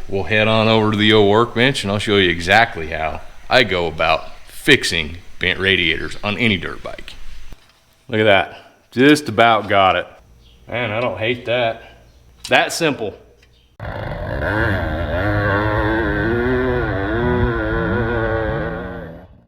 we'll head on over to the old workbench and I'll show you exactly how I go about fixing bent radiators on any dirt bike. Look at that, just about got it. Man, I don't hate that. That simple.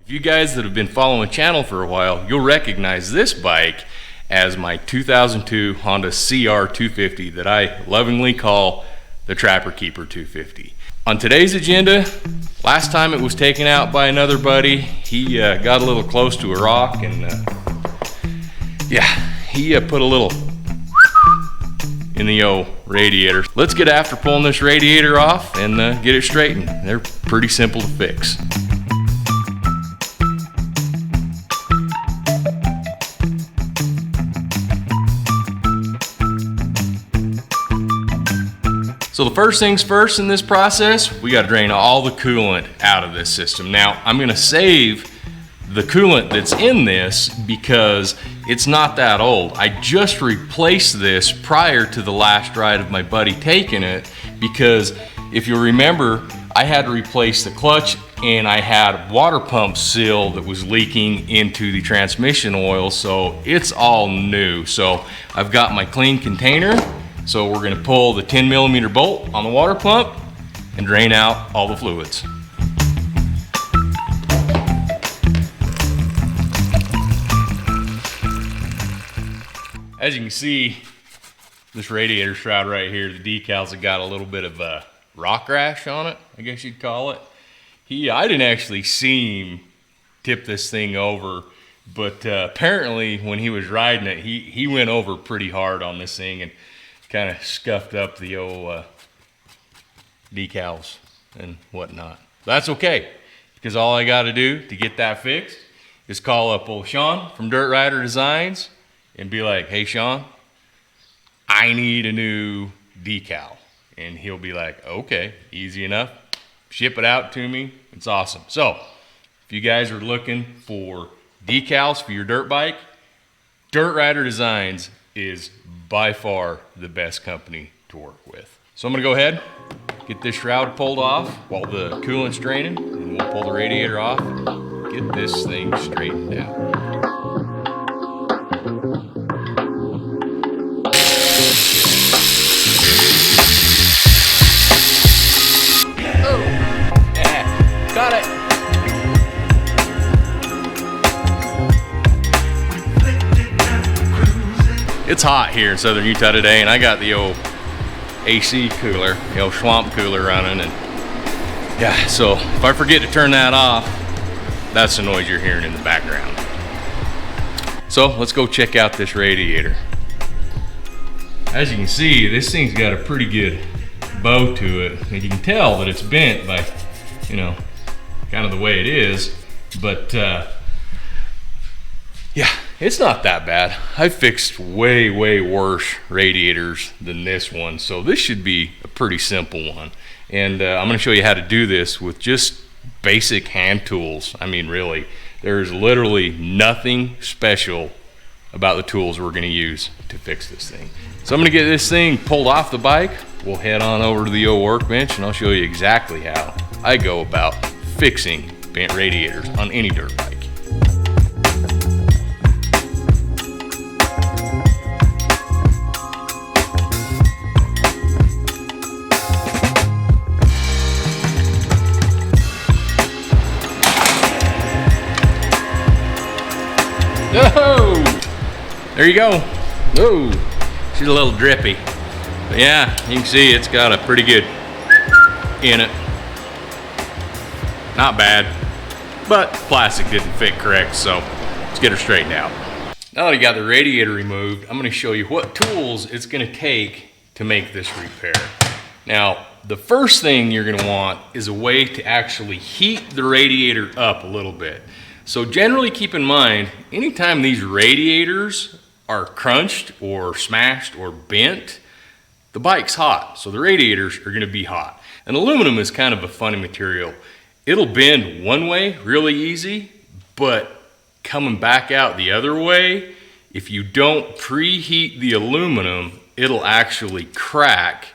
If you guys that have been following the channel for a while, you'll recognize this bike as my 2002 Honda CR 250 that I lovingly call the Trapper Keeper 250. On today's agenda, last time it was taken out by another buddy. He got a little close to a rock and he put a little in the old radiator. Let's get after pulling this radiator off and get it straightened. They're pretty simple to fix. So the first things first in this process, we got to drain all the coolant out of this system. Now, I'm going to save the coolant that's in this because it's not that old. I just replaced this prior to the last ride of my buddy taking it, because if you remember, I had to replace the clutch and I had water pump seal that was leaking into the transmission oil, so it's all new. So I've got my clean container. So we're gonna pull the 10mm bolt on the water pump and drain out all the fluids. As you can see, this radiator shroud right here, the decals have got a little bit of a rock rash on it, I guess you'd call it. I didn't actually see him tip this thing over, but apparently when he was riding it, he went over pretty hard on this thing and kind of scuffed up the old decals and whatnot. That's okay, because all I got to do to get that fixed is call up old Sean from Dirt Rider Designs and be like, hey Sean, I need a new decal. And he'll be like, okay, easy enough. Ship it out to me. It's awesome. So if you guys are looking for decals for your dirt bike, Dirt Rider Designs is by far the best company to work with. So I'm gonna go ahead, get this shroud pulled off while the coolant's draining, and we'll pull the radiator off, get this thing straightened out. Oh, yeah, got it. It's hot here in southern Utah today, and I got the old AC cooler, the old swamp cooler running, and yeah, so if I forget to turn that off, that's the noise you're hearing in the background. So let's go check out this radiator. As you can see, this thing's got a pretty good bow to it, and you can tell that it's bent by, you know, kind of the way it is, but yeah, it's not that bad. I fixed way worse radiators than this one, so this should be a pretty simple one. And I'm going to show you how to do this with just basic hand tools. I mean, really, there's literally nothing special about the tools we're going to use to fix this thing. So I'm going to get this thing pulled off the bike. We'll head on over to the old workbench and I'll show you exactly how I go about fixing bent radiators on any dirt bike. Oh, there you go. Oh, she's a little drippy. But yeah, you can see it's got a pretty good in it. Not bad, but plastic didn't fit correct, so let's get her straightened out. Now that I got the radiator removed, I'm going to show you what tools it's going to take to make this repair. Now, the first thing you're going to want is a way to actually heat the radiator up a little bit. So generally keep in mind, anytime these radiators are crunched or smashed or bent, the bike's hot, so the radiators are gonna be hot. And aluminum is kind of a funny material. It'll bend one way really easy, but coming back out the other way, if you don't preheat the aluminum, it'll actually crack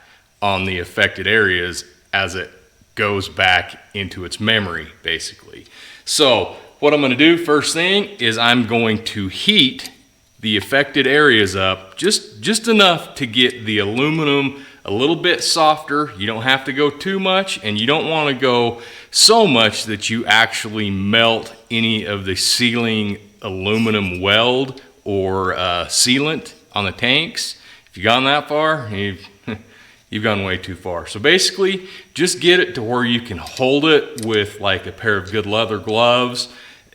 on the affected areas as it goes back into its memory, basically. So what I'm going to do first thing is I'm going to heat the affected areas up just enough to get the aluminum a little bit softer. You don't have to go too much, and you don't want to go so much that you actually melt any of the sealing aluminum weld or sealant on the tanks. If you've gone that far, you've gone way too far. So basically, just get it to where you can hold it with like a pair of good leather gloves,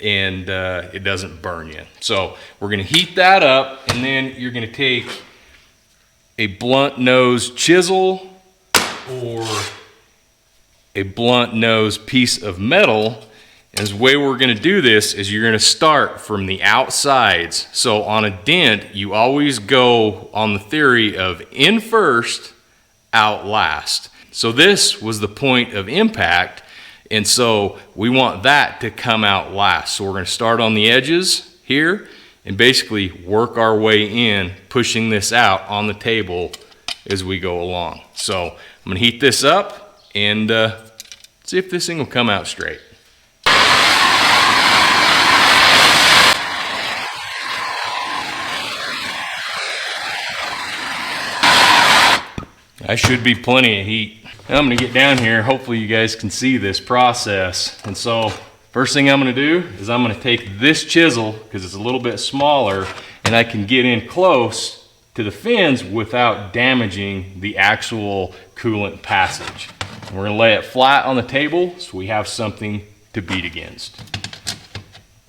and it doesn't burn you. So we're going to heat that up, and then you're going to take a blunt nose chisel or a blunt nose piece of metal. And the way we're going to do this is you're going to start from the outsides. So on a dent, you always go on the theory of in first, out last. So this was the point of impact, and so we want that to come out last. So we're going to start on the edges here and basically work our way in, pushing this out on the table as we go along. So I'm going to heat this up and see if this thing will come out straight. I should be plenty of heat. Now I'm going to get down here. Hopefully you guys can see this process. And so first thing I'm going to do is I'm going to take this chisel, because it's a little bit smaller, and I can get in close to the fins without damaging the actual coolant passage. And we're going to lay it flat on the table so we have something to beat against.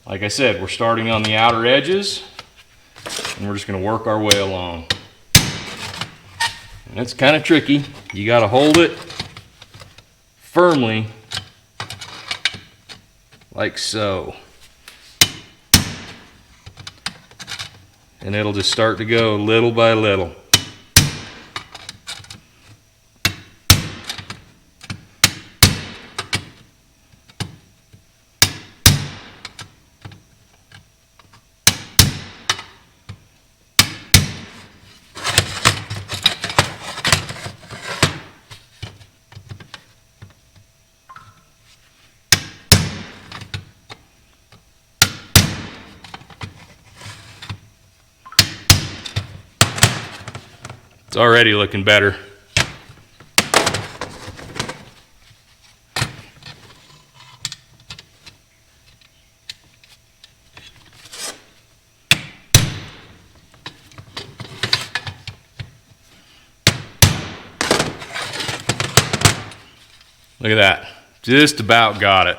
Like I said, we're starting on the outer edges, and we're just going to work our way along. And it's kind of tricky. You got to hold it firmly, like so. And it'll just start to go little by little. It's already looking better. Look at that. Just about got it.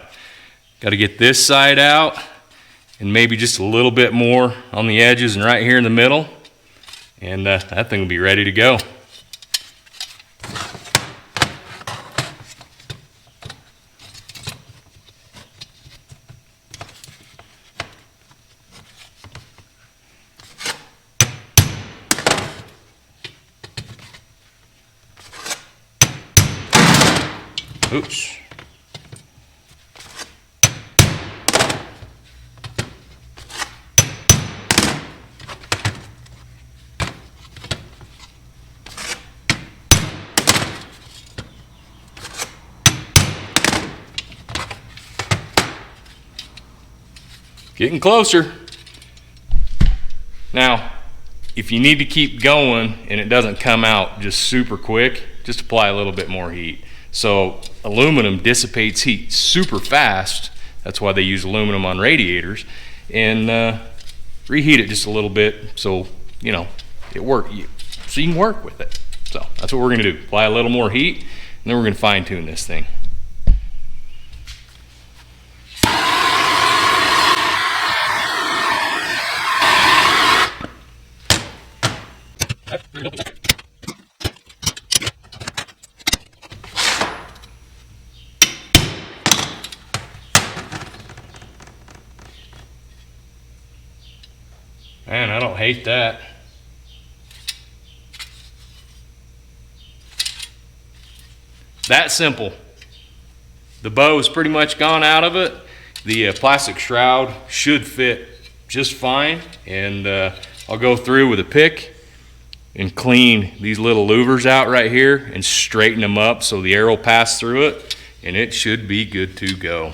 Got to get this side out and maybe just a little bit more on the edges and right here in the middle. And that thing will be ready to go. Oops. Getting closer. Now, if you need to keep going and it doesn't come out just super quick, just apply a little bit more heat. So aluminum dissipates heat super fast. That's why they use aluminum on radiators. And reheat it just a little bit so you know so you can work with it. So that's what we're going to do. Apply a little more heat, and then we're going to fine tune this thing. Man, I don't hate that. That simple. The bow is pretty much gone out of it. The plastic shroud should fit just fine, and I'll go through with a pick and clean these little louvers out right here and straighten them up so the air will pass through it, and it should be good to go.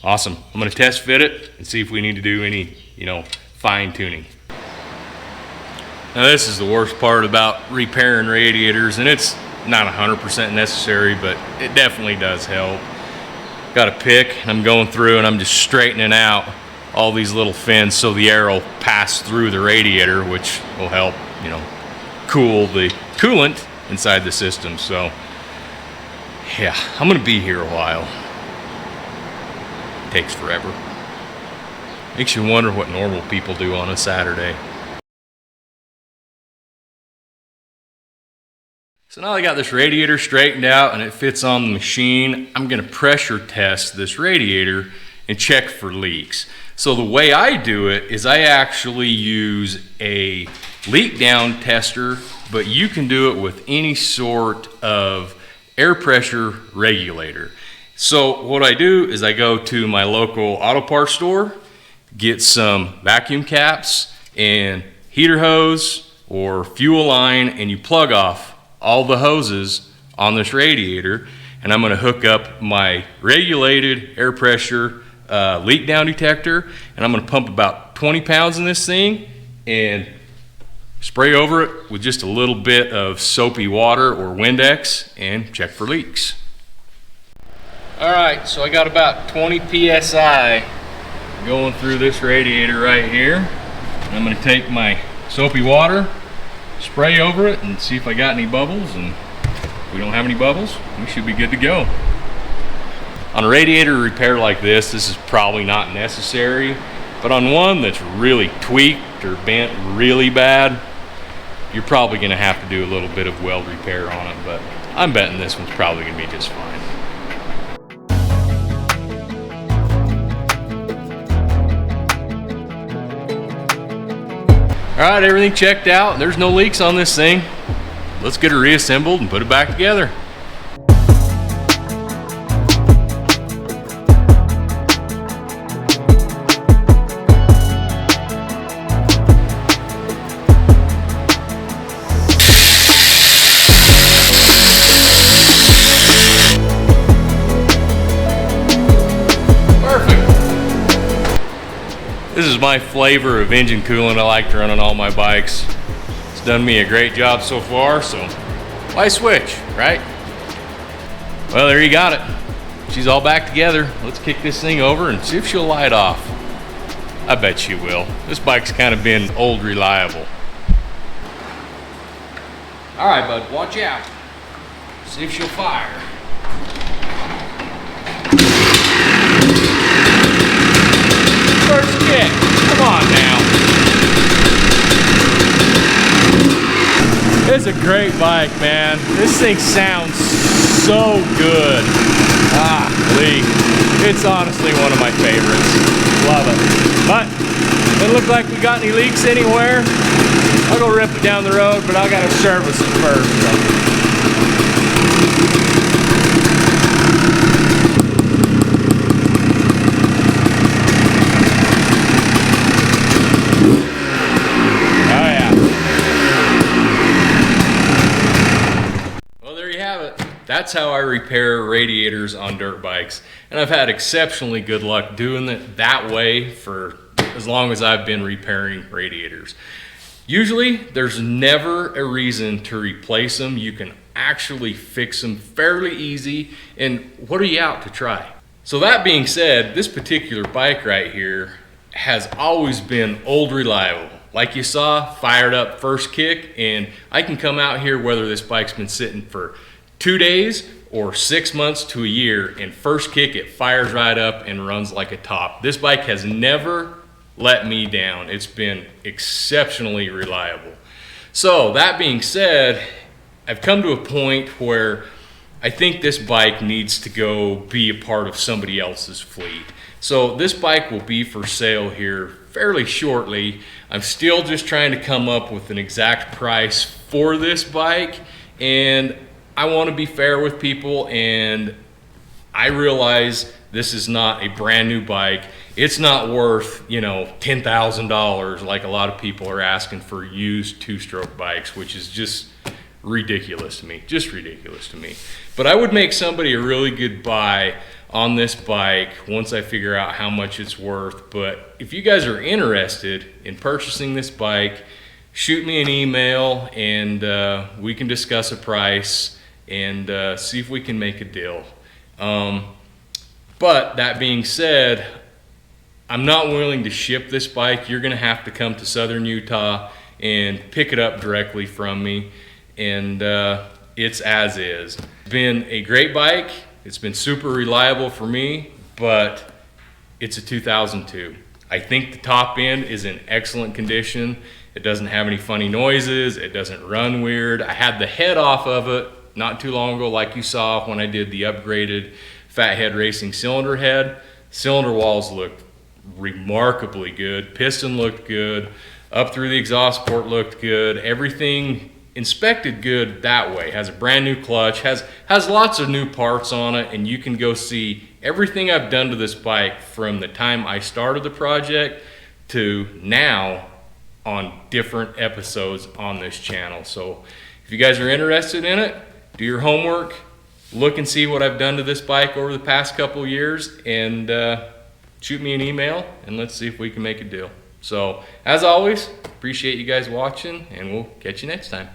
Awesome. I'm going to test fit it and see if we need to do any, fine tuning. Now this is the worst part about repairing radiators, and it's not 100% necessary, but it definitely does help. Got a pick, and I'm going through and I'm just straightening out all these little fins so the air will pass through the radiator, which will help, cool the coolant inside the system. So yeah, I'm gonna be here a while. It takes forever. Makes you wonder what normal people do on a Saturday. So now I got this radiator straightened out and it fits on the machine. I'm gonna pressure test this radiator and check for leaks. So the way I do it is I actually use a leak down tester, but you can do it with any sort of air pressure regulator. So what I do is I go to my local auto parts store, get some vacuum caps and heater hose or fuel line, and you plug off all the hoses on this radiator, and I'm gonna hook up my regulated air pressure leak down detector, and I'm gonna pump about 20 pounds in this thing and spray over it with just a little bit of soapy water or Windex and check for leaks. All right, so I got about 20 PSI going through this radiator right here. And I'm gonna take my soapy water, spray over it and see if I got any bubbles, and if we don't have any bubbles, we should be good to go. On a radiator repair like this is probably not necessary, but on one that's really tweaked or bent really bad, you're probably gonna have to do a little bit of weld repair on it, but I'm betting this one's probably gonna be just fine. All right, everything checked out. There's no leaks on this thing. Let's get it reassembled and put it back together. This is my flavor of engine coolant I like to run on all my bikes. It's done me a great job so far, so why switch, right? Well, there you got it. She's all back together. Let's kick this thing over and see if she'll light off. I bet she will. This bike's kind of been old reliable. All right, bud, watch out. See if she'll fire. First kick, come on now. It's a great bike, man. This thing sounds so good. It's honestly one of my favorites. Love it. But doesn't look like we got any leaks anywhere. I'll go rip it down the road, but I gotta service it first. So. That's how I repair radiators on dirt bikes, and I've had exceptionally good luck doing it that way for as long as I've been repairing radiators. Usually there's never a reason to replace them. You can actually fix them fairly easy, and what are you out to try? So that being said, this particular bike right here has always been old reliable. Like you saw, fired up first kick, and I can come out here whether this bike's been sitting for 2 days or 6 months to a year, and first kick it fires right up and runs like a top. This bike has never let me down. It's been exceptionally reliable. So that being said, I've come to a point where I think this bike needs to go be a part of somebody else's fleet. So this bike will be for sale here fairly shortly. I'm still just trying to come up with an exact price for this bike, and I want to be fair with people, and I realize this is not a brand new bike. It's not worth, you know, $10,000 like a lot of people are asking for used two-stroke bikes, which is just ridiculous to me, just ridiculous to me. But I would make somebody a really good buy on this bike once I figure out how much it's worth. But if you guys are interested in purchasing this bike, shoot me an email and we can discuss a price and see if we can make a deal. But that being said, I'm not willing to ship this bike. You're gonna have to come to Southern Utah and pick it up directly from me, and it's as is. It's been a great bike. It's been super reliable for me, but it's a 2002. I think the top end is in excellent condition. It doesn't have any funny noises. It doesn't run weird. I had the head off of it not too long ago, like you saw when I did the upgraded Fathead Racing cylinder head. Cylinder walls looked remarkably good. Piston looked good. Up through the exhaust port looked good. Everything inspected good that way. Has a brand new clutch, has lots of new parts on it, and you can go see everything I've done to this bike from the time I started the project to now on different episodes on this channel. So if you guys are interested in it, do your homework, look and see what I've done to this bike over the past couple of years, and shoot me an email and let's see if we can make a deal. So as always, appreciate you guys watching, and we'll catch you next time.